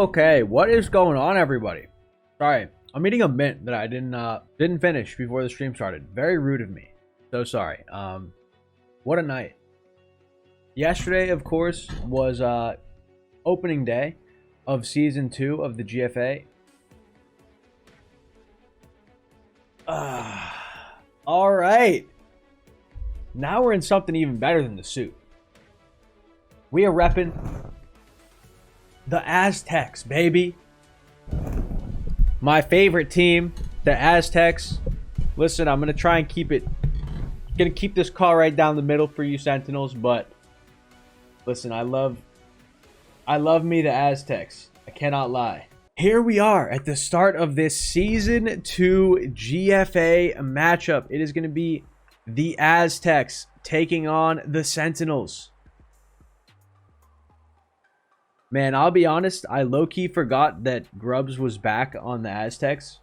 Okay, what is going on, everybody? Sorry, I'm eating a mint that I didn't finish before the stream started. Very rude of me. So sorry. What a night. Yesterday, of course, was opening day of season 2 of the GFA. All right. Now we're in something even better than the suit. We are repping the Aztecs, baby. My favorite team, the Aztecs. Listen, I'm gonna try and keep this call right down the middle for you Sentinels, but listen, I love me the Aztecs. I cannot lie. Here we are at the start of this season 2 GFA matchup. It is going to be the Aztecs taking on the Sentinels. Man, I'll be honest, I low-key forgot that Grubbs was back on the Aztecs.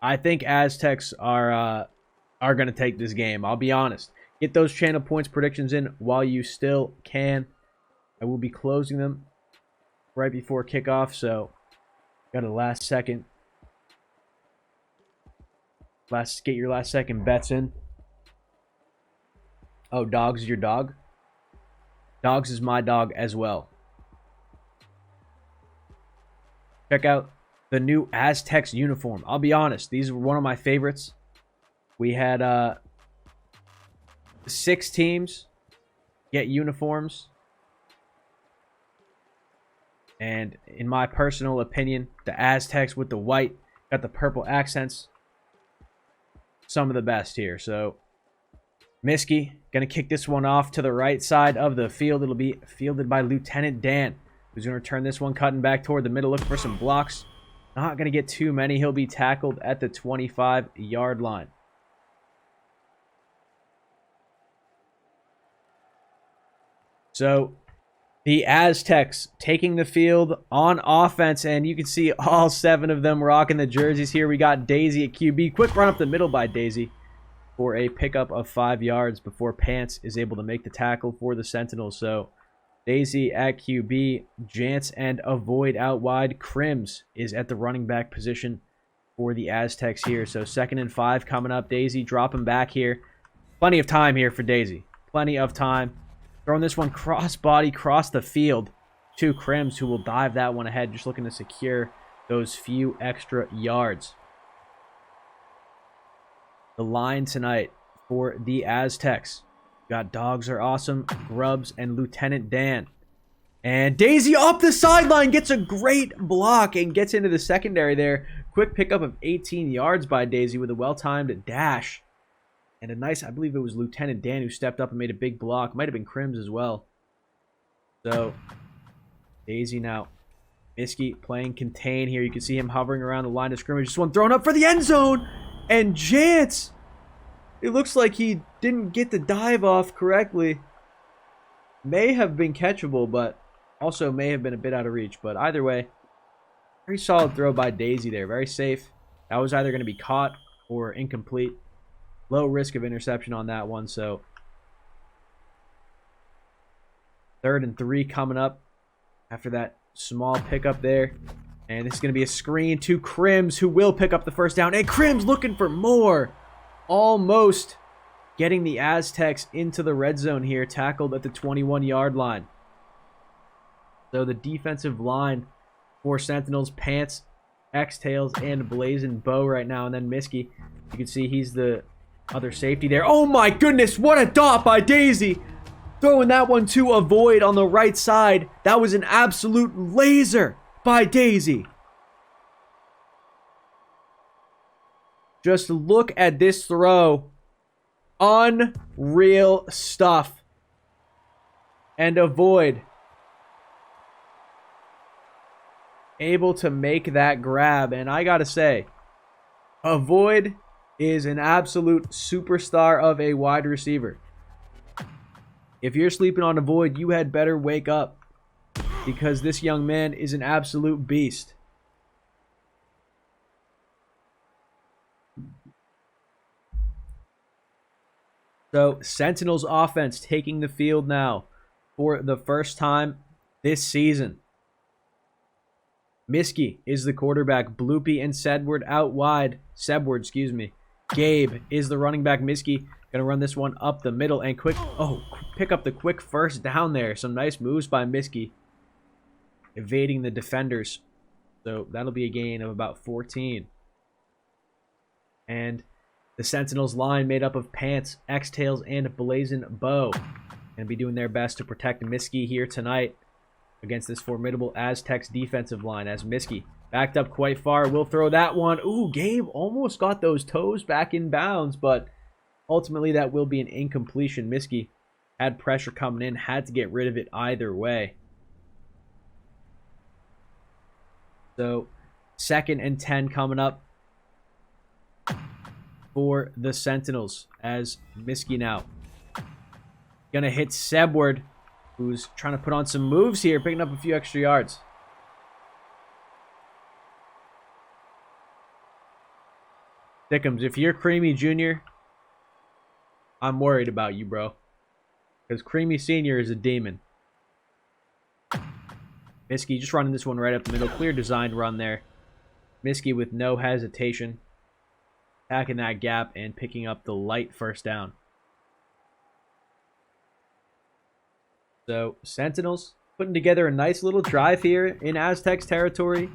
I think Aztecs are going to take this game. I'll be honest. Get those channel points predictions in while you still can. I will be closing them right before kickoff, so got a last second. Get your last second bets in. Oh, Dogs is your dog? Dogs is my dog as well. Check out the new Aztecs uniform. I'll be honest, these were one of my favorites. We had 6 teams get uniforms. And in my personal opinion, the Aztecs with the white, got the purple accents. Some of the best here. So, Miski going to kick this one off to the right side of the field. It'll be fielded by Lieutenant Dan, who's going to return this one, cutting back toward the middle, looking for some blocks. Not going to get too many. He'll be tackled at the 25-yard line. So, the Aztecs taking the field on offense, and you can see all 7 of them rocking the jerseys here. We got Daisy at QB. Quick run up the middle by Daisy for a pickup of 5 yards before Pants is able to make the tackle for the Sentinels. So, Daisy at QB, Jance and Avoid out wide. Crims is at the running back position for the Aztecs here. So, 2nd and 5 coming up. Daisy dropping back here. Plenty of time here for Daisy. Plenty of time. Throwing this one cross-body, cross the field to Crims, who will dive that one ahead, just looking to secure those few extra yards. The line tonight for the Aztecs. Got Dogs Are Awesome, Grubbs, and Lieutenant Dan. And Daisy up the sideline gets a great block and gets into the secondary there. Quick pickup of 18 yards by Daisy with a well-timed dash. And a nice, I believe it was Lieutenant Dan who stepped up and made a big block. Might have been Crims as well. So, Daisy now. Miski playing contain here. You can see him hovering around the line of scrimmage. This one thrown up for the end zone. And Jance, it looks like he didn't get the dive off correctly. May have been catchable, but also may have been a bit out of reach. But either way, very solid throw by Daisy there. Very safe. That was either going to be caught or incomplete. Low risk of interception on that one, so 3rd and 3 coming up after that small pickup there. And this is going to be a screen to Crims, who will pick up the first down. And Crims looking for more. Almost getting the Aztecs into the red zone here, tackled at the 21-yard line. So the defensive line for Sentinels, Pants, X-Tails, and Blazing Bow right now. And then Miski, you can see he's the other safety there. Oh my goodness, what a dot by Daisy. Throwing that one to Avoid on the right side. That was an absolute laser by Daisy. Just look at this throw. Unreal stuff. And Avoid able to make that grab. And I gotta say, Avoid is an absolute superstar of a wide receiver. If you're sleeping on Avoid, you had better wake up, because this young man is an absolute beast. So, Sentinels offense taking the field now for the first time this season. Miskey is the quarterback. Bloopy and Sedward out wide. Sebward, excuse me. Gabe is the running back. Miskey gonna run this one up the middle and pick up the quick first down there. Some nice moves by Miskey, evading the defenders. So that'll be a gain of about 14. And the Sentinels line made up of Pants, X-Tails, and Blazing Bow. Gonna be doing their best to protect Miskey here tonight against this formidable Aztecs defensive line, as Miskey backed up quite far. Will throw that one. Ooh, Gabe almost got those toes back in bounds, but ultimately that will be an incompletion. Miskey had pressure coming in, had to get rid of it either way. So 2nd and 10 coming up for the Sentinels, as Miskey now gonna hit Sebward, who's trying to put on some moves here, picking up a few extra yards. Thickums, if you're Creamy Jr., I'm worried about you, bro. Because Creamy Sr. is a demon. Miskey just running this one right up the middle. Clear designed run there. Miskey with no hesitation, attacking that gap and picking up the light first down. So, Sentinels putting together a nice little drive here in Aztecs territory.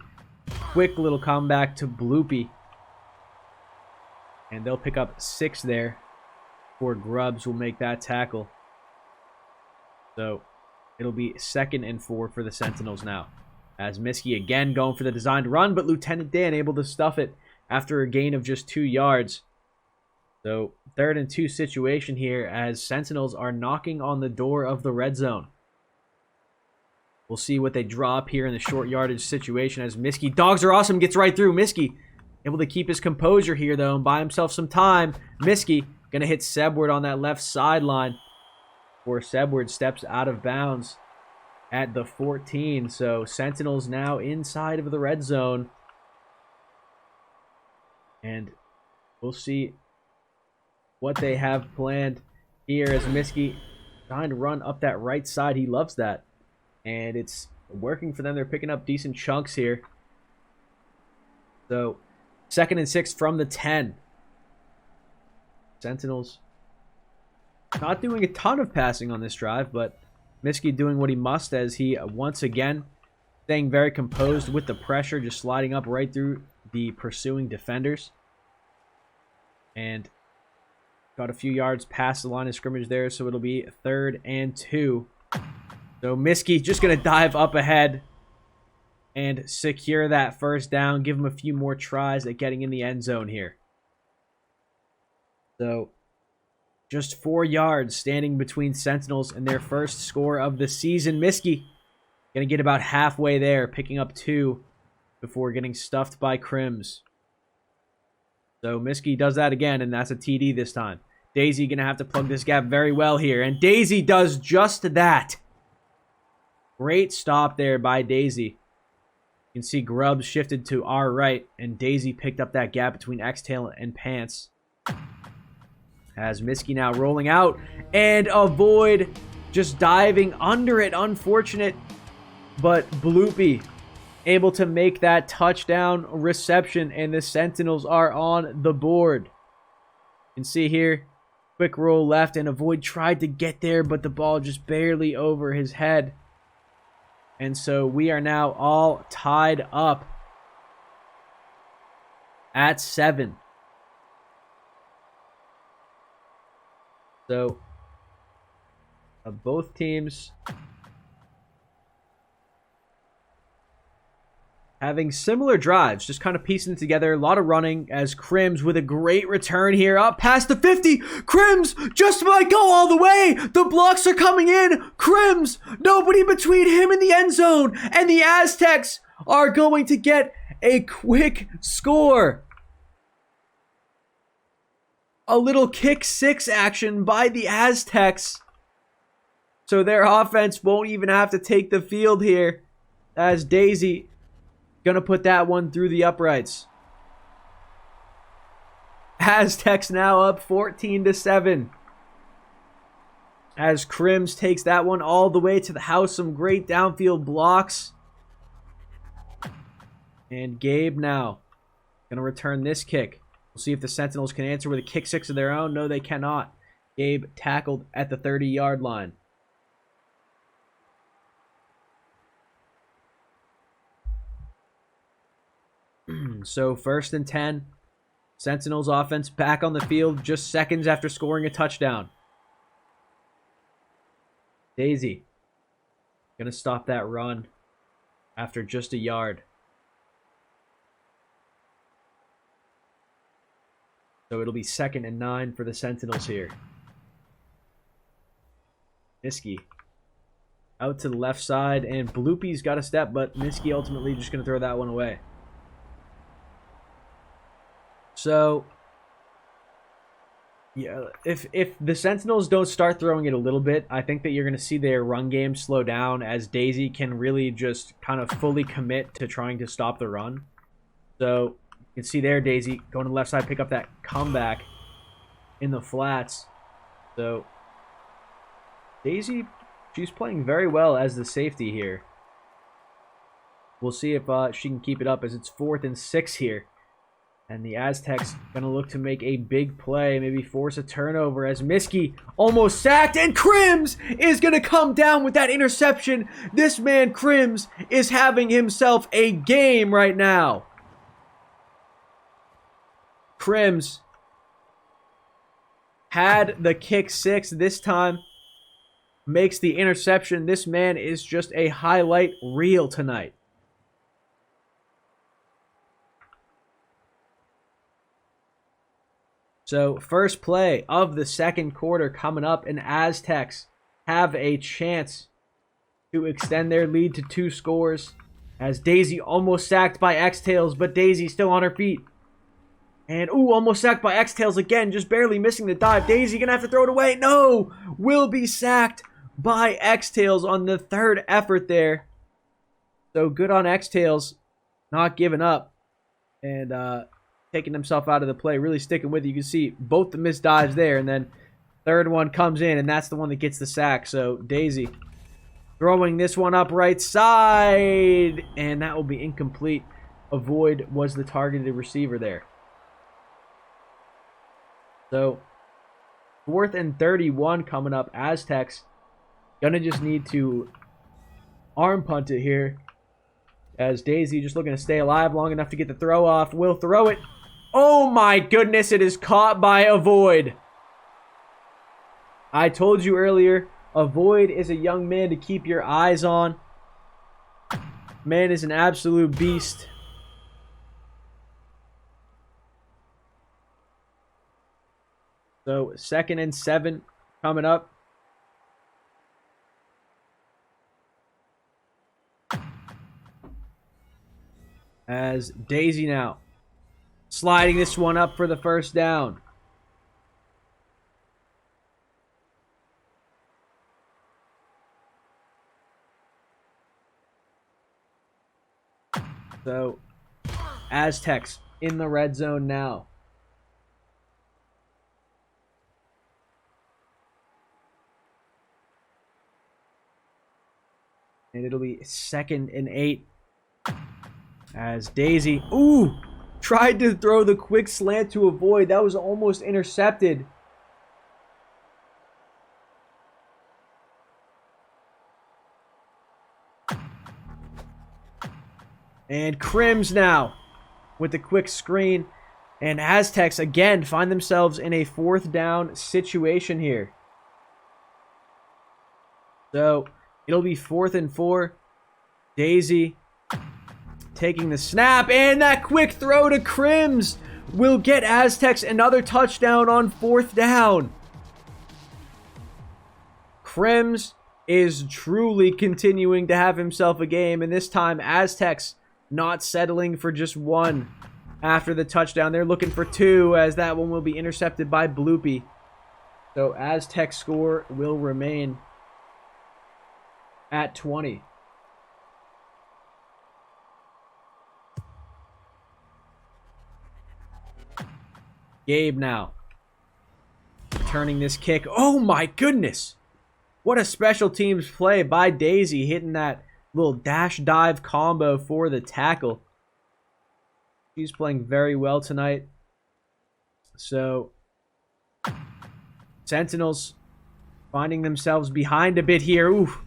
Quick little comeback to Bloopy. And they'll pick up 6 there. Before Grubbs will make that tackle. So, it'll be 2nd and 4 for the Sentinels now. As Miskey again going for the designed run, but Lieutenant Dan able to stuff it after a gain of just 2 yards. So, 3rd and 2 situation here as Sentinels are knocking on the door of the red zone. We'll see what they drop here in the short yardage situation as Miskey, dogs are awesome, gets right through. Miskey able to keep his composure here though and buy himself some time. Miskey gonna hit Sebward on that left sideline before Sebward steps out of bounds at the 14. So Sentinels now inside of the red zone. And we'll see what they have planned here as Miskey trying to run up that right side. He loves that. And it's working for them. They're picking up decent chunks here. So 2nd and 6 from the 10. Sentinels not doing a ton of passing on this drive, but Miskey doing what he must as he once again staying very composed with the pressure, just sliding up right through the pursuing defenders. And got a few yards past the line of scrimmage there, so it'll be 3rd and 2. So Miskey just going to dive up ahead and secure that first down. Give him a few more tries at getting in the end zone here. So just 4 yards standing between Sentinels and their first score of the season. Miskey going to get about halfway there, picking up 2 before getting stuffed by Crims. So Miskey does that again, and that's a TD this time. Daisy going to have to plug this gap very well here, and Daisy does just that. Great stop there by Daisy. You can see Grubbs shifted to our right, and Daisy picked up that gap between X-Tail and Pants. As Miskey now rolling out, and avoid just diving under it. Unfortunate, but Bloopy able to make that touchdown reception, and the Sentinels are on the board. You can see here, quick roll left, and Avoid tried to get there, but the ball just barely over his head. And so we are now all tied up at 7. So both teams having similar drives, just kind of piecing it together. A lot of running as Crims with a great return here up past the 50. Crims just might go all the way. The blocks are coming in. Crims, nobody between him and the end zone. And the Aztecs are going to get a quick score. A little kick 6 action by the Aztecs. So their offense won't even have to take the field here as Daisy gonna put that one through the uprights. Aztecs now up 14-7. as Crims takes that one all the way to the house. Some great downfield blocks. And Gabe now going to return this kick. We'll see if the Sentinels can answer with a kick six of their own. No, they cannot. Gabe tackled at the 30-yard line. So 1st and 10. Sentinels offense back on the field just seconds after scoring a touchdown. Daisy going to stop that run after just a yard. So it'll be 2nd and 9 for the Sentinels here. Miskey out to the left side, and Bloopy's got a step, but Miskey ultimately just going to throw that one away. So, yeah, if the Sentinels don't start throwing it a little bit, I think that you're going to see their run game slow down as Daisy can really just kind of fully commit to trying to stop the run. So, you can see there Daisy going to the left side, pick up that comeback in the flats. So, Daisy, she's playing very well as the safety here. We'll see if she can keep it up as it's 4th and 6 here. And the Aztecs going to look to make a big play, maybe force a turnover as Miskey almost sacked. And Crims is going to come down with that interception. This man, Crims, is having himself a game right now. Crims had the kick six this time. Makes the interception. This man is just a highlight reel tonight. So, first play of the second quarter coming up, and Aztecs have a chance to extend their lead to 2 scores as Daisy almost sacked by X-Tails, but Daisy still on her feet. And, almost sacked by X-Tails again, just barely missing the dive. Daisy gonna have to throw it away. No! Will be sacked by X-Tails on the 3rd effort there. So, good on X-Tails, not giving up. And, taking himself out of the play, really sticking with it. You can see both the missed dives there, and then 3rd one comes in, and that's the one that gets the sack. So Daisy throwing this one up right side, and that will be incomplete. Avoid was the targeted receiver there. So 4th and 31 coming up. Aztecs gonna just need to arm punt it here, as Daisy just looking to stay alive long enough to get the throw off. Will throw it. Oh my goodness, it is caught by Avoid. I told you earlier, Avoid is a young man to keep your eyes on. Man is an absolute beast. So 2nd and 7 coming up. As Daisy now sliding this one up for the 1st down. So Aztecs in the red zone now. And it'll be 2nd and 8. As Daisy, tried to throw the quick slant to Avoid. That was almost intercepted. And Crims now with the quick screen. And Aztecs again find themselves in a 4th down situation here. So it'll be 4th and 4. Daisy taking the snap, and that quick throw to Crims will get Aztecs another touchdown on 4th down. Crims is truly continuing to have himself a game, and this time Aztecs not settling for just 1 after the touchdown. They're looking for 2, as that one will be intercepted by Bloopy. So Aztec score will remain at 20. Gabe now turning this kick. Oh my goodness. What a special teams play by Daisy, hitting that little dash dive combo for the tackle. She's playing very well tonight. So, Sentinels finding themselves behind a bit here. Oof.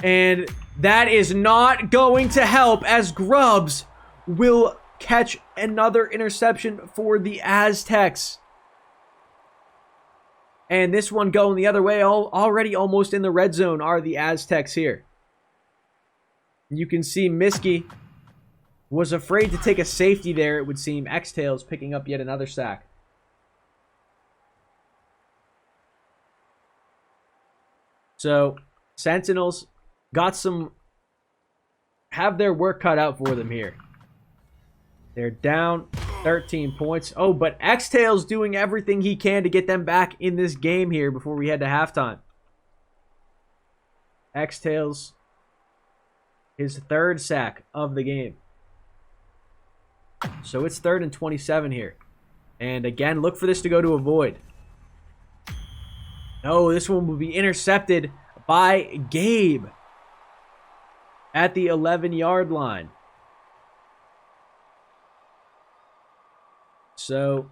And that is not going to help, as Grubbs will catch another interception for the Aztecs. And this one going the other way, already almost in the red zone are the Aztecs here. You can see Miskey was afraid to take a safety there, it would seem. X-Tails picking up yet another sack. So, Sentinels have their work cut out for them here. They're down 13 points. Oh, but X-Tails doing everything he can to get them back in this game here before we head to halftime. X-Tails, his third sack of the game. So it's 3rd and 27 here. And again, look for this to go to a void. No, this one will be intercepted by Gabe at the 11-yard line. So,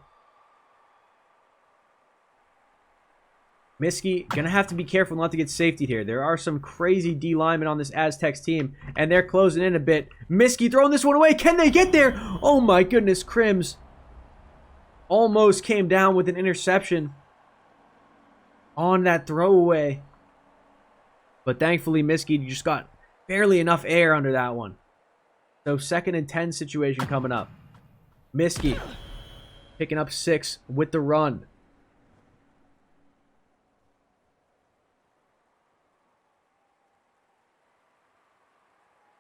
Miskey gonna have to be careful not to get safetied here. There are some crazy D linemen on this Aztecs team, and they're closing in a bit. Miskey throwing this one away. Can they get there? Oh my goodness, Crims almost came down with an interception on that throwaway. But thankfully, Miskey just got barely enough air under that one. So 2nd and 10 situation coming up. Miskey picking up 6 with the run.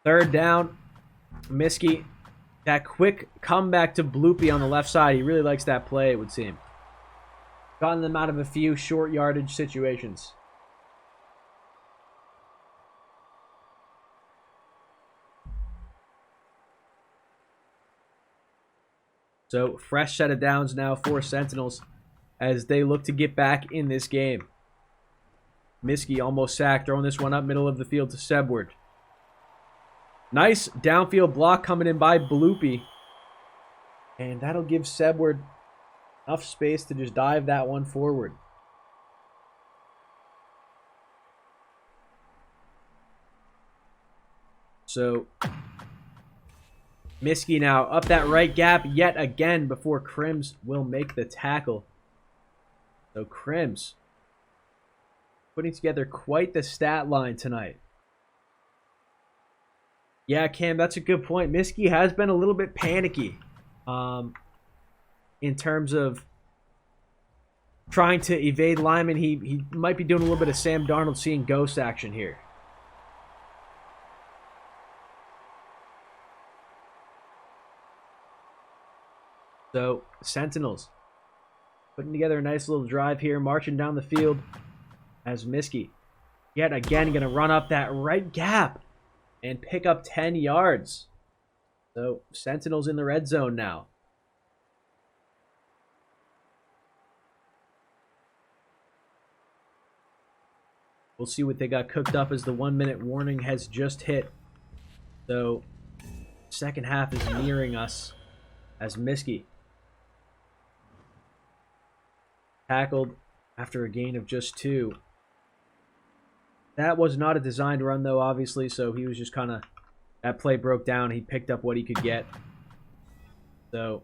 Third down. Miskey, that quick comeback to Bloopy on the left side. He really likes that play, it would seem. Gotten them out of a few short yardage situations. So, fresh set of downs now for Sentinels as they look to get back in this game. Miskey almost sacked, throwing this one up middle of the field to Sebward. Nice downfield block coming in by Bloopy. And that'll give Sebward enough space to just dive that one forward. So, Miskey now up that right gap yet again before Crims will make the tackle. So Crims putting together quite the stat line tonight. Yeah, Cam, that's a good point. Miskey has been a little bit panicky in terms of trying to evade linemen. He might be doing a little bit of Sam Darnold seeing ghost action here. So, Sentinels putting together a nice little drive here, marching down the field as Miskey yet again going to run up that right gap and pick up 10 yards. So, Sentinels in the red zone now. We'll see what they got cooked up as the 1-minute warning has just hit. So, second half is nearing us as Miskey tackled after a gain of just 2. That was not a designed run, though, obviously, so he was just kind of... That play broke down. He picked up what he could get. So,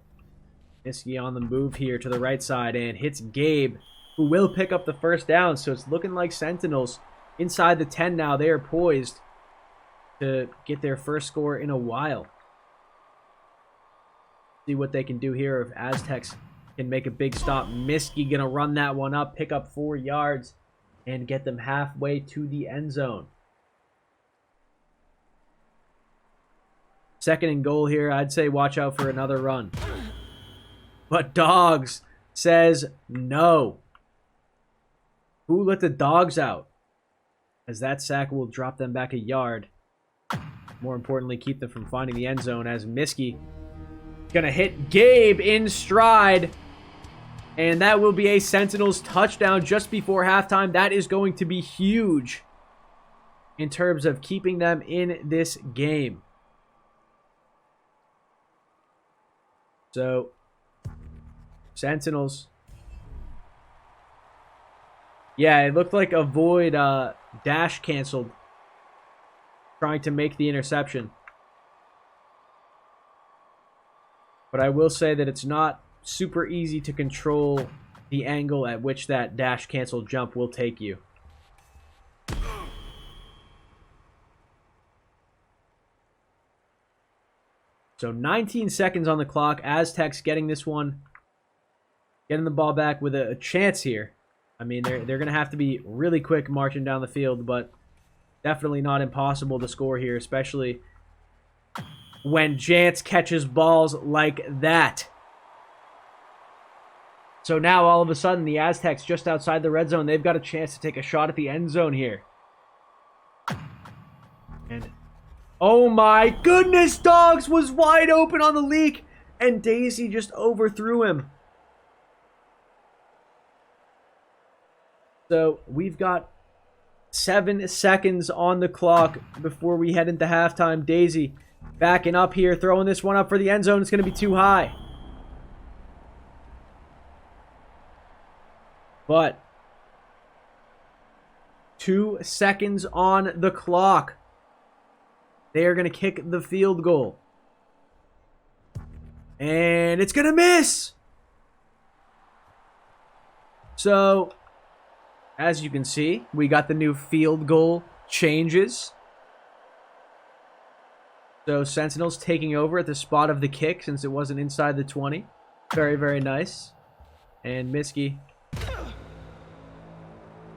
Miskey on the move here to the right side and hits Gabe, who will pick up the first down. So it's looking like Sentinels inside the 10 now. They are poised to get their first score in a while. See what they can do here if Aztecs can make a big stop. Miskey gonna run that one up, pick up 4 yards, and get them halfway to the end zone. 2nd and goal here. I'd say watch out for another run. But Dogs says no. Who let the Dogs out? As that sack will drop them back a yard. More importantly, keep them from finding the end zone as Miskey gonna hit Gabe in stride. And that will be a Sentinels touchdown just before halftime. That is going to be huge in terms of keeping them in this game. So, Sentinels. Yeah, it looked like a void dash canceled, trying to make the interception. But I will say that it's not super easy to control the angle at which that dash cancel jump will take you. So 19 seconds on the clock. Aztecs getting this one. Getting the ball back with a chance here. I mean, they're going to have to be really quick marching down the field, but definitely not impossible to score here, especially when Jance catches balls like that. So now, all of a sudden, the Aztecs just outside the red zone, they've got a chance to take a shot at the end zone here. And, oh my goodness, Dogs was wide open on the leak, and Daisy just overthrew him. So we've got 7 seconds on the clock before we head into halftime. Daisy backing up here, throwing this one up for the end zone. It's going to be too high. But 2 seconds on the clock. They are going to kick the field goal. And it's going to miss. So, as you can see, we got the new field goal changes. So, Sentinels taking over at the spot of the kick since it wasn't inside the 20. Very, very nice. And Miski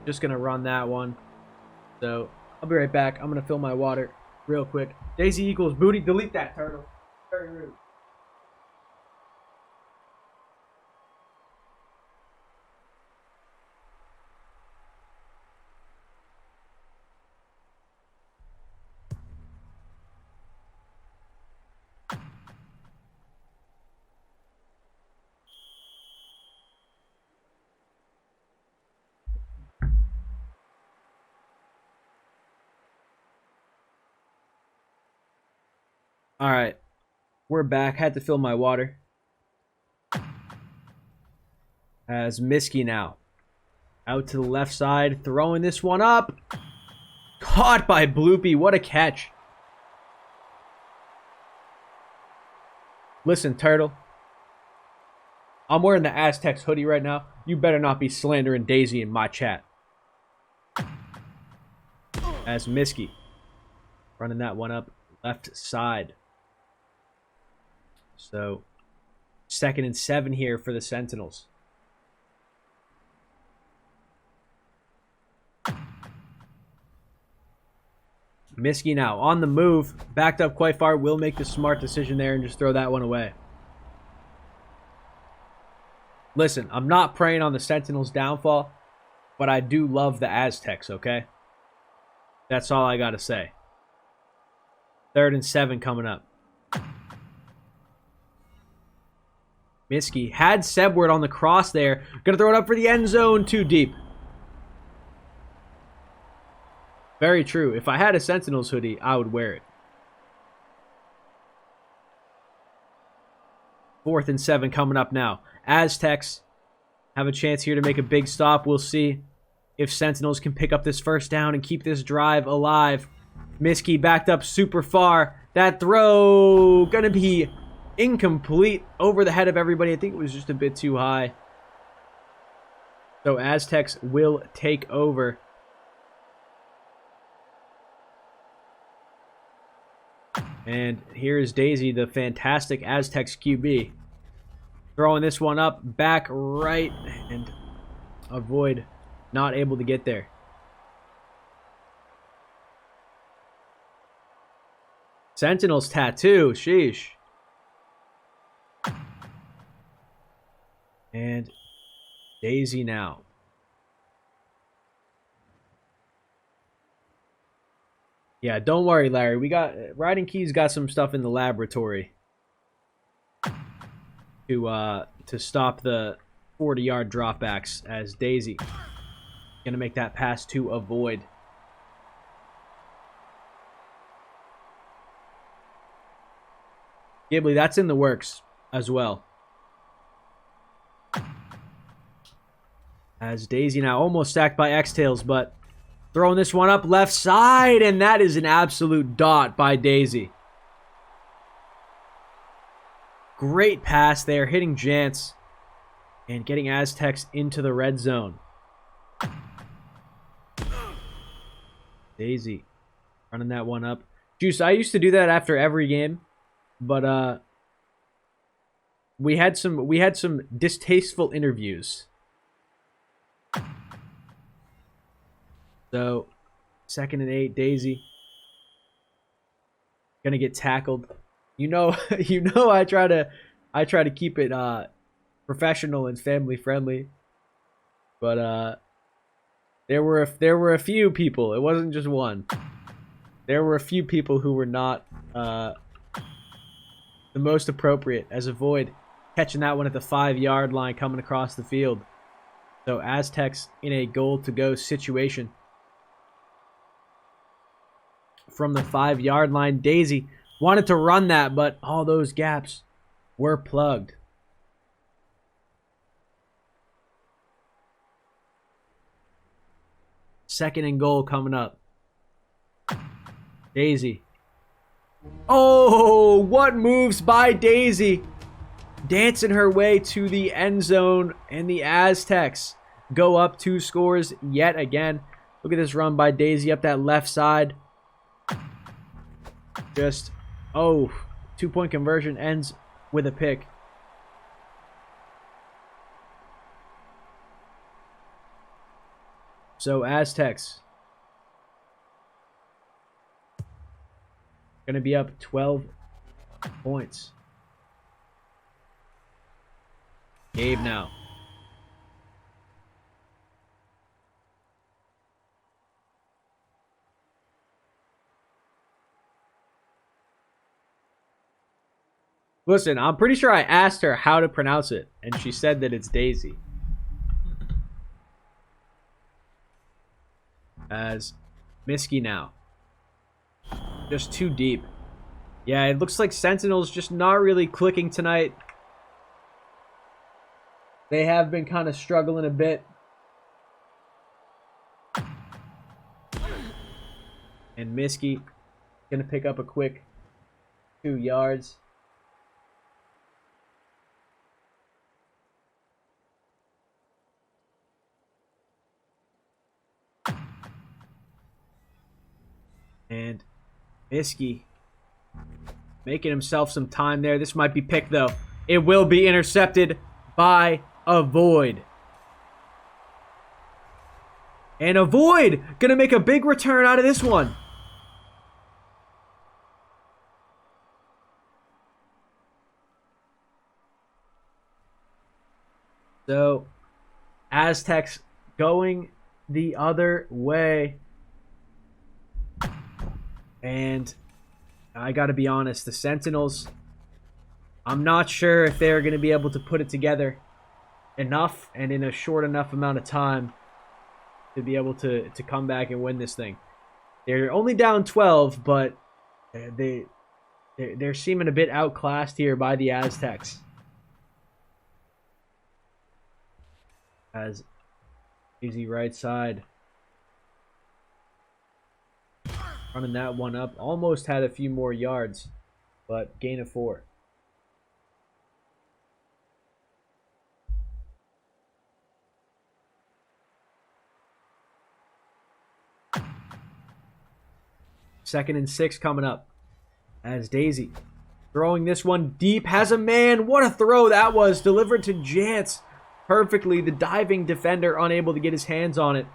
just going to run that one. So, I'll be right back. I'm going to fill my water real quick. Daisy equals booty. Delete that, Turtle. Very rude. All right, we're back. Had to fill my water. As Miski now out to the left side, throwing this one up. Caught by Bloopy. What a catch. Listen, Turtle. I'm wearing the Aztecs hoodie right now. You better not be slandering Daisy in my chat. As Miski running that one up left side. So, 2nd and 7 here for the Sentinels. Miski now on the move. Backed up quite far. Will make the smart decision there and just throw that one away. Listen, I'm not preying on the Sentinels' downfall, but I do love the Aztecs, okay? That's all I got to say. 3rd and 7 coming up. Miski had Sebward on the cross there. Gonna throw it up for the end zone. Too deep. Very true. If I had a Sentinels hoodie, I would wear it. 4th and 7 coming up now. Aztecs have a chance here to make a big stop. We'll see if Sentinels can pick up this first down and keep this drive alive. Miski backed up super far. That throw gonna be incomplete over the head of everybody. I think it was just a bit too high. So Aztecs will take over. And here's Daisy, the fantastic Aztecs QB. Throwing this one up, back right, and avoid, not able to get there. Sentinels tattoo, sheesh. And Daisy now. Yeah, don't worry, Larry. We got Riding Key's got some stuff in the laboratory to stop the 40-yard dropbacks as Daisy gonna make that pass to avoid. Ghibli, that's in the works as well. As Daisy now almost sacked by X-Tails, but throwing this one up left side, and that is an absolute dot by Daisy. Great pass there, hitting Jance and getting Aztecs into the red zone. Daisy running that one up. Juice, I used to do that after every game, but we had some distasteful interviews. So, 2nd and 8, Daisy gonna get tackled. You know, I try to keep it professional and family friendly, but there were a few people. It wasn't just one. There were a few people who were not the most appropriate, as Avoid catching that one at the 5-yard line coming across the field. So Aztecs in a goal-to-go situation. From the 5-yard line, Daisy wanted to run that, but all those gaps were plugged. Second and goal coming up. Daisy. Oh, what moves by Daisy. Dancing her way to the end zone, and the Aztecs go up 2 scores yet again. Look at this run by Daisy up that left side. Just, 2-point conversion ends with a pick. So Aztecs going to be up 12 points. Gabe now. Listen, I'm pretty sure I asked her how to pronounce it, and she said that it's Daisy. As Miski now. Just too deep. Yeah, it looks like Sentinels just not really clicking tonight. They have been kind of struggling a bit. And Miski going to pick up a quick 2 yards. And Miski making himself some time there. This might be picked, though. It will be intercepted by Avoid. And Avoid going to make a big return out of this one. So, Aztecs going the other way. And I got to be honest, the Sentinels, I'm not sure if they're going to be able to put it together enough and in a short enough amount of time to be able to come back and win this thing. They're only down 12, but they're seeming a bit outclassed here by the Aztecs. As easy right side. Running that one up. Almost had a few more yards, but gain of 4. Second and 6 coming up. As Daisy throwing this one deep. Has a man. What a throw that was. Delivered to Jance perfectly. The diving defender unable to get his hands on it.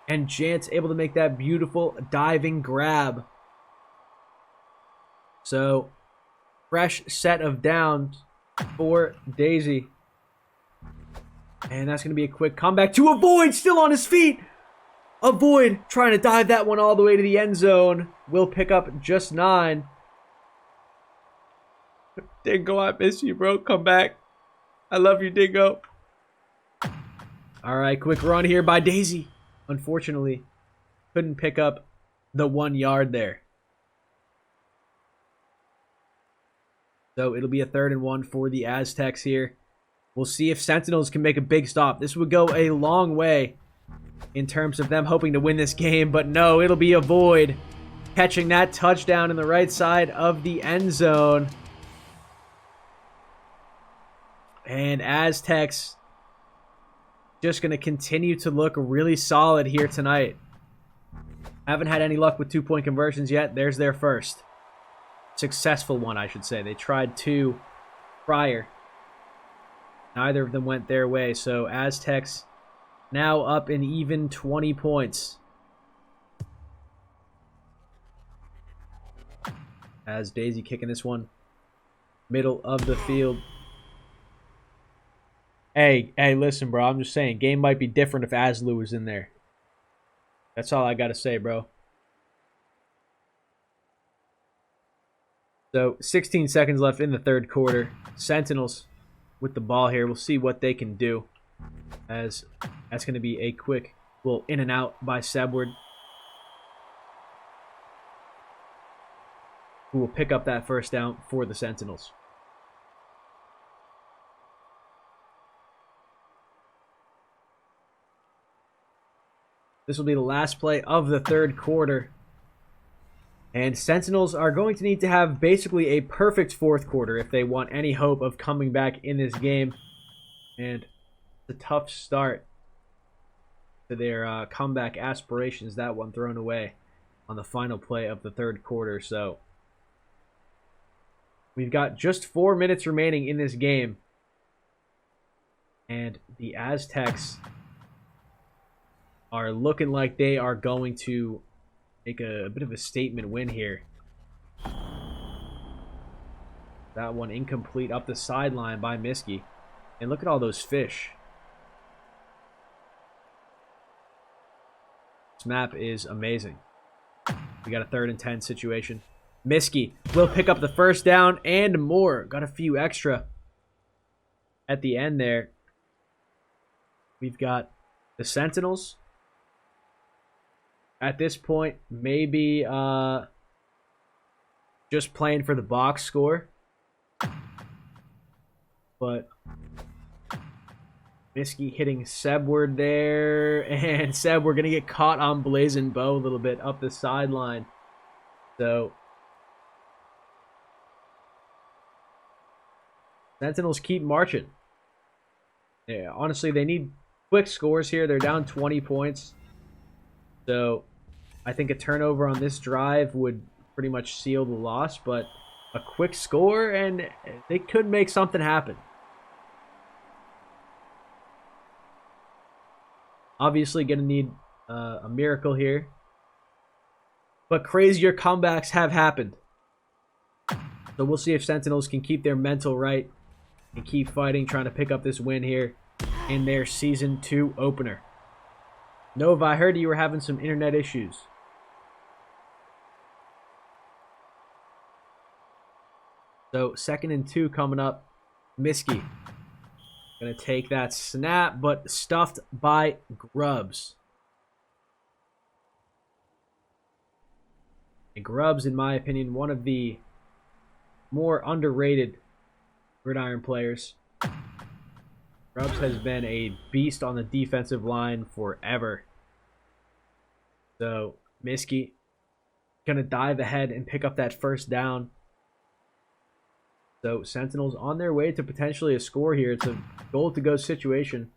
And Jance able to make that beautiful diving grab. So, fresh set of downs for Daisy. And that's going to be a quick comeback to Avoid. Still on his feet. Avoid trying to dive that one all the way to the end zone. Will pick up just 9. Dingo, I miss you, bro. Come back. I love you, Dingo. All right, quick run here by Daisy. Unfortunately, couldn't pick up the 1 yard there. So it'll be a 3rd and 1 for the Aztecs here. We'll see if Sentinels can make a big stop. This would go a long way in terms of them hoping to win this game, but no, it'll be a void. Catching that touchdown in the right side of the end zone. And Aztecs just going to continue to look really solid here tonight. Haven't had any luck with 2-point conversions yet. There's their first. Successful one, I should say. They tried 2 prior. Neither of them went their way. So Aztecs now up an even 20 points. As Daisy kicking this one. Middle of the field. Hey, listen, bro. I'm just saying. Game might be different if Aslu was in there. That's all I got to say, bro. So, 16 seconds left in the 3rd quarter. Sentinels with the ball here. We'll see what they can do. As that's going to be a quick little in and out by Sebward, who will pick up that first down for the Sentinels. This will be the last play of the 3rd quarter. And Sentinels are going to need to have basically a perfect 4th quarter if they want any hope of coming back in this game. And it's a tough start to their comeback aspirations. That one thrown away on the final play of the 3rd quarter. So we've got just 4 minutes remaining in this game. And the Aztecs are looking like they are going to make a bit of a statement win here. That one incomplete up the sideline by Miskey. And look at all those fish. This map is amazing. We got a 3rd and 10 situation. Miskey will pick up the first down and more. Got a few extra at the end there. We've got the Sentinels. At this point, maybe just playing for the box score. But Miskey hitting Sebward there. And Seb, we're going to get caught on Blazing Bow a little bit up the sideline. So Sentinels keep marching. Yeah, honestly, they need quick scores here. They're down 20 points. So I think a turnover on this drive would pretty much seal the loss, but a quick score and they could make something happen. Obviously going to need a miracle here, but crazier comebacks have happened. So we'll see if Sentinels can keep their mental right and keep fighting, trying to pick up this win here in their Season 2 opener. Nova, I heard you were having some internet issues. So 2nd and 2 coming up. Miskey gonna take that snap, but stuffed by Grubbs. And Grubbs, in my opinion, one of the more underrated gridiron players. Grubbs has been a beast on the defensive line forever. So Miskey gonna dive ahead and pick up that first down. So Sentinels on their way to potentially a score here. It's a goal-to-go situation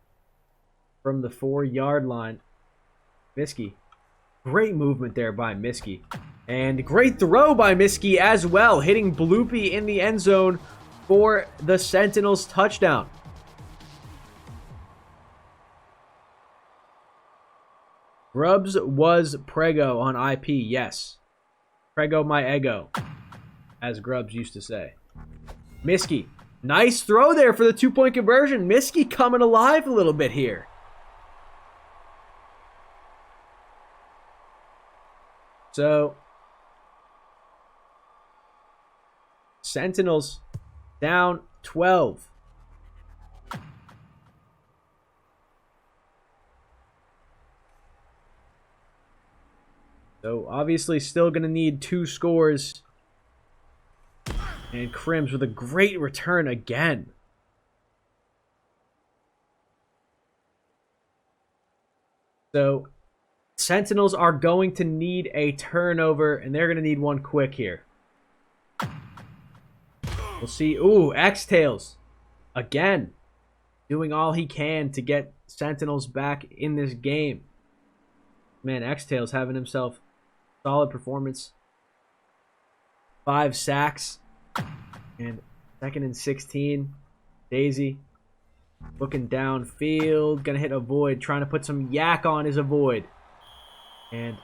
from the 4-yard line. Miskey. Great movement there by Miskey. And great throw by Miskey as well, hitting Bloopy in the end zone for the Sentinels touchdown. Grubbs was Prego on IP, yes. Prego my ego, as Grubbs used to say. Miskey, nice throw there for the 2-point conversion. Miskey coming alive a little bit here. So, Sentinels down 12. So, obviously still going to need 2 scores And Crims with a great return again. So, Sentinels are going to need a turnover, and they're going to need one quick here. We'll see. Ooh, X-Tails. Again. Doing all he can to get Sentinels back in this game. Man, X-Tails having himself a solid performance. 5 sacks. And 2nd and 16. Daisy looking downfield. Gonna hit a void. Trying to put some yak on his avoid. And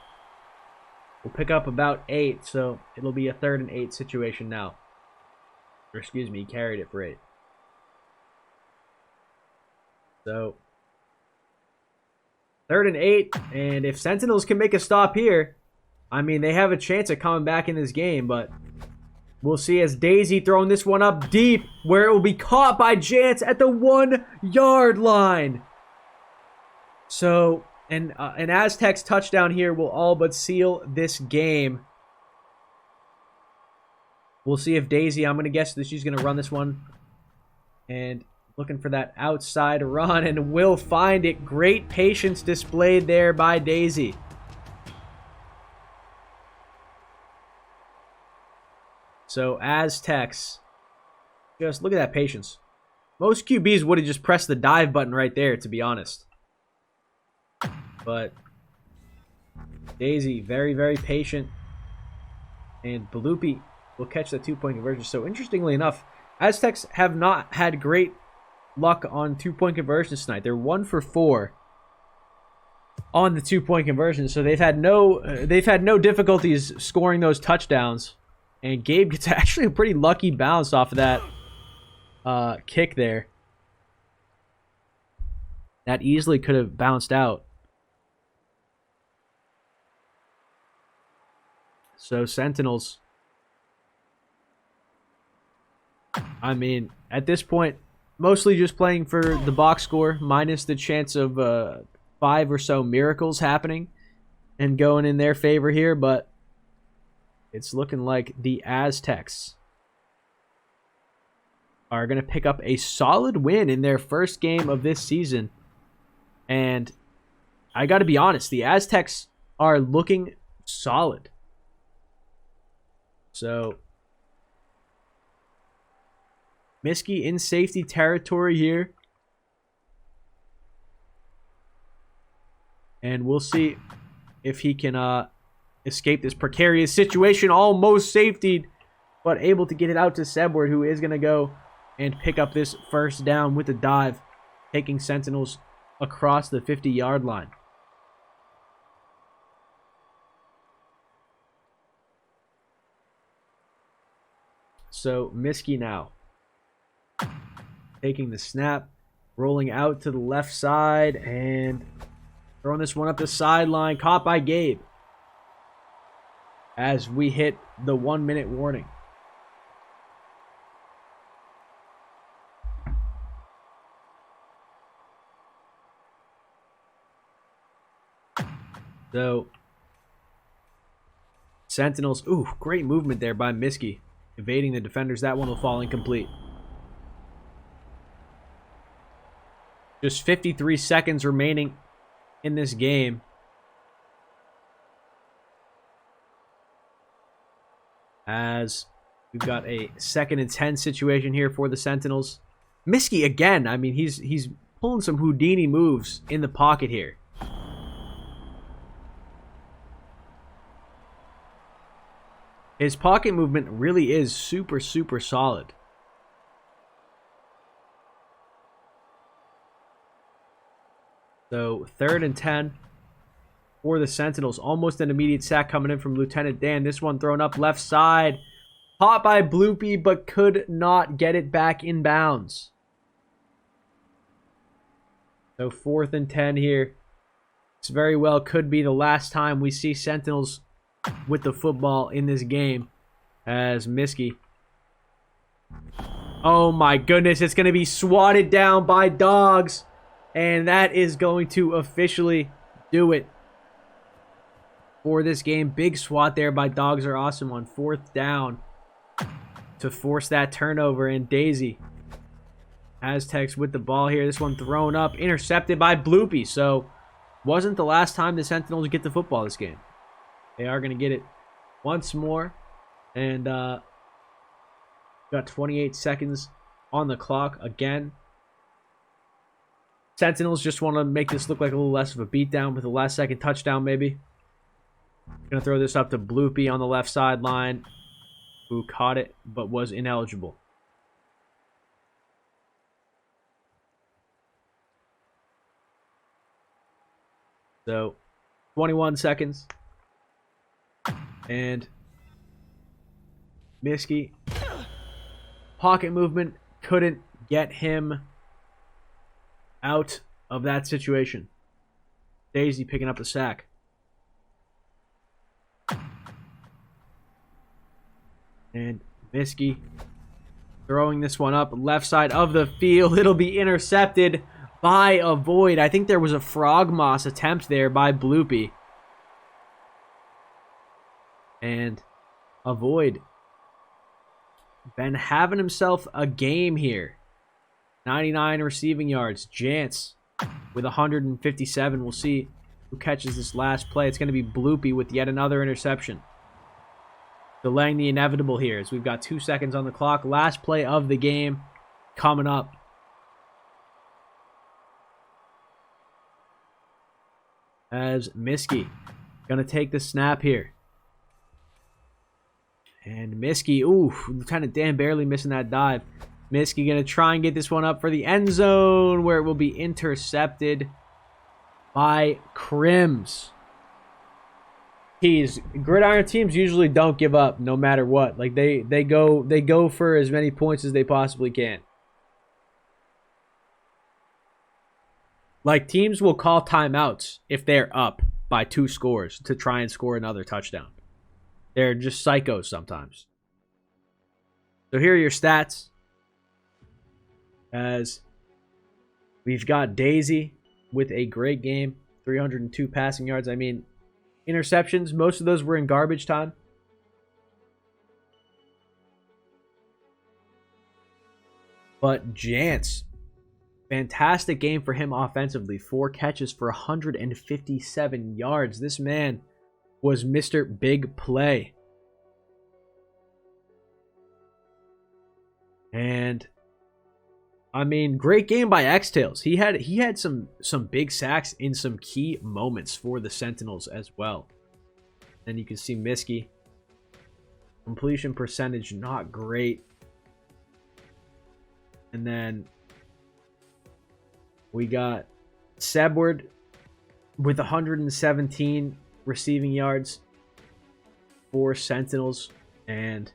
we'll pick up about 8. So it'll be a 3rd and 8 situation now. Or excuse me, he carried it for 8. So 3rd and 8. And if Sentinels can make a stop here, I mean, they have a chance at coming back in this game. But we'll see as Daisy throwing this one up deep, where it will be caught by Jance at the 1-yard line. So, an Aztecs touchdown here will all but seal this game. We'll see if Daisy, I'm going to guess that she's going to run this one. And looking for that outside run, and will find it. Great patience displayed there by Daisy. So, Aztecs, just look at that patience. Most QBs would have just pressed the dive button right there, to be honest. But Daisy, very, very patient. And Bloopy will catch the 2-point conversion. So, interestingly enough, Aztecs have not had great luck on 2-point conversions tonight. They're 1 for 4 on the 2-point conversion. So, they've had no difficulties scoring those touchdowns. And Gabe gets actually a pretty lucky bounce off of that kick there. That easily could have bounced out. So Sentinels, I mean, at this point, mostly just playing for the box score, minus the chance of 5 or so miracles happening and going in their favor here, but it's looking like the Aztecs are going to pick up a solid win in their first game of this season. And I got to be honest, the Aztecs are looking solid. So, Miskey in safety territory here. And we'll see if he can escape this precarious situation. Almost safetied, but able to get it out to Sebward, who is going to go and pick up this first down with a dive, taking Sentinels across the 50-yard line. So Miskey now taking the snap, rolling out to the left side, and throwing this one up the sideline, caught by Gabe as we hit the 1-minute warning. So, Sentinels, ooh, great movement there by Miskey, evading the defenders. That one will fall incomplete. Just 53 seconds remaining in this game. As we've got a 2nd and 10 situation here for the Sentinels. Miskey again, I mean, he's pulling some Houdini moves in the pocket here. His pocket movement really is super, super solid. So, 3rd and 10 for the Sentinels. Almost an immediate sack coming in from Lieutenant Dan. This one thrown up left side. Caught by Bloopy, but could not get it back in bounds. So 4th and 10 here. This very well could be the last time we see Sentinels with the football in this game. As Miskey. Oh my goodness, it's going to be swatted down by Dogs. And that is going to officially do it for this game. Big swat there by Dogs Are Awesome on 4th down. to force that turnover. And Daisy, Aztecs with the ball here. This one thrown up, intercepted by Bloopy. So wasn't the last time the Sentinels get the football this game. They are going to get it once more. And got 28 seconds on the clock again. Sentinels just want to make this look like a little less of a beatdown with a last-second touchdown, maybe. Going to throw this up to Bloopy on the left sideline, who caught it but was ineligible. So, 21 seconds. And Miskey, pocket movement, couldn't get him out of that situation. Daisy picking up the sack. And Miskey throwing this one up left side of the field. It'll be intercepted by a Void. I think there was a frog moss attempt there by Bloopy. And a Void. Been having himself a game here. 99 receiving yards. Jance with 157. We'll see who catches this last play. It's going to be Bloopy with yet another interception. Delaying the inevitable here as we've got 2 seconds on the clock. Last play of the game coming up. As Miskey going to take the snap here. And Miskey, ooh, Lieutenant Dan barely missing that dive. Miskey going to try and get this one up for the end zone where it will be intercepted by Crims. Gridiron teams usually don't give up no matter what. Like they go for as many points as they possibly can. Like teams will call timeouts if they're up by 2 scores to try and score another touchdown. They're just psychos sometimes. So here are your stats. As we've got Daisy with a great game. 302 passing yards. I mean, interceptions, most of those were in garbage time. But Jance, fantastic game for him offensively. 4 catches for 157 yards. This man was Mr. Big Play. And I mean, great game by X-Tails. He had some big sacks in some key moments for the Sentinels as well. And you can see Miskey. Completion percentage not great. And then we got Sebward with 117 receiving yards for Sentinels. And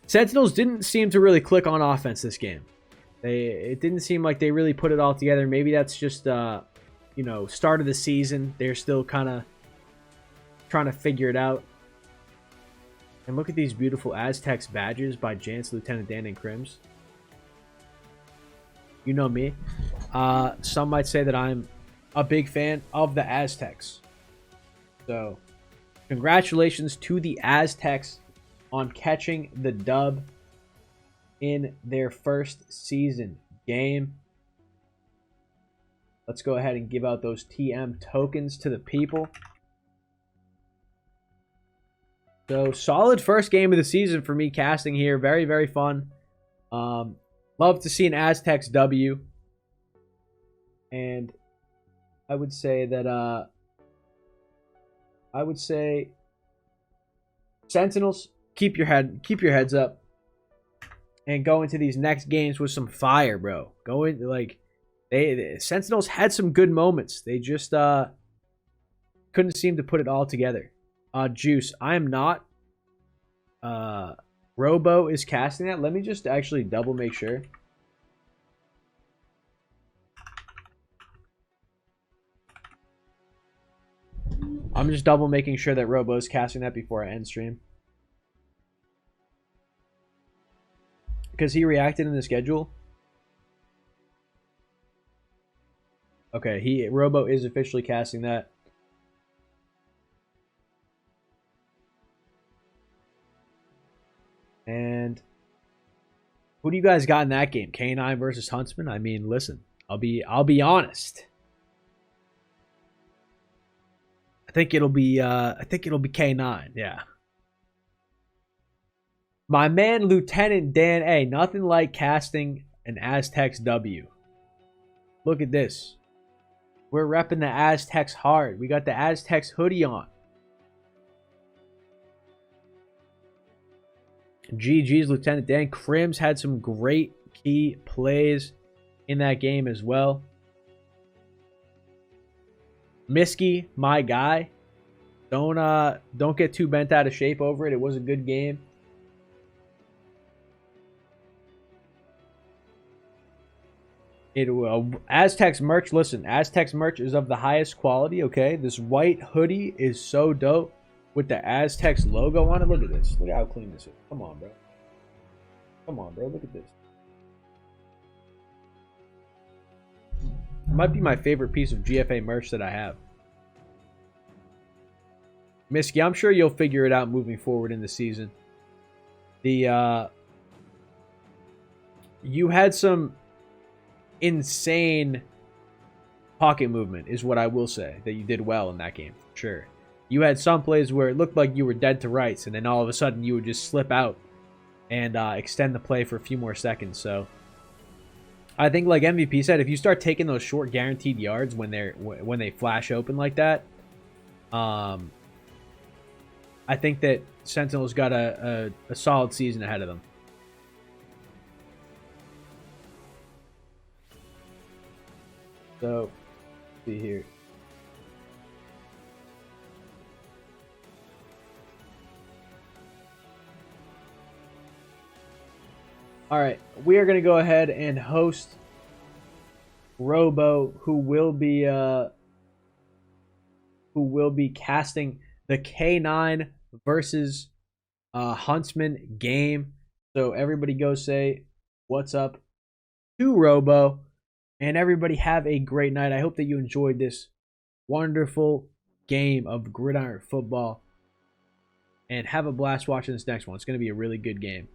Sentinels didn't seem to really click on offense this game. It didn't seem like they really put it all together. Maybe that's just, start of the season. They're still kind of trying to figure it out. And look at these beautiful Aztecs badges by Jance, Lieutenant Dan, and Crims. You know me. Some might say that I'm a big fan of the Aztecs. So, congratulations to the Aztecs on catching the dub in their first season game. Let's go ahead and give out those TM tokens to the people. So, solid first game of the season for me casting here. Very, very fun. Love to see an Aztecs W. And I would say that, Sentinels, keep your heads up. And go into these next games with some fire, bro. The Sentinels had some good moments. They just couldn't seem to put it all together. Juice, I am not. Robo is casting that. Let me just actually double make sure. I'm just double making sure that Robo is casting that before I end stream. Because he reacted in the schedule. Okay, Robo is officially casting that. Who do you guys got in that game? K9 versus Huntsman? I mean, listen, I'll be honest. I think it'll be K9, yeah. My man Lieutenant Dan A. Nothing like casting an Aztecs W. Look at this. We're repping the Aztecs hard. We got the Aztecs hoodie on. GG's Lieutenant Dan. Crims had some great key plays in that game as well. Miski, my guy. Don't get too bent out of shape over it. It was a good game. Aztecs merch. Listen, Aztecs merch is of the highest quality. Okay, this white hoodie is so dope with the Aztecs logo on it. Look at this. Look at how clean this is. Come on, bro. Come on, bro. Look at this. It might be my favorite piece of GFA merch that I have. Miski, I'm sure you'll figure it out moving forward in the season. You had some insane pocket movement is what I will say that you did well in that game. Sure. You had some plays where it looked like you were dead to rights, and then all of a sudden you would just slip out and extend the play for a few more seconds. So I think, like MVP said, if you start taking those short guaranteed yards when they flash open like that, I think that Sentinels got a solid season ahead of them. So, let's see here. All right, we are going to go ahead and host Robo, who will be casting the K9 versus Huntsman game. So everybody go say what's up to Robo, and everybody have a great night. I hope that you enjoyed this wonderful game of gridiron football, and have a blast watching this next one. It's going to be a really good game.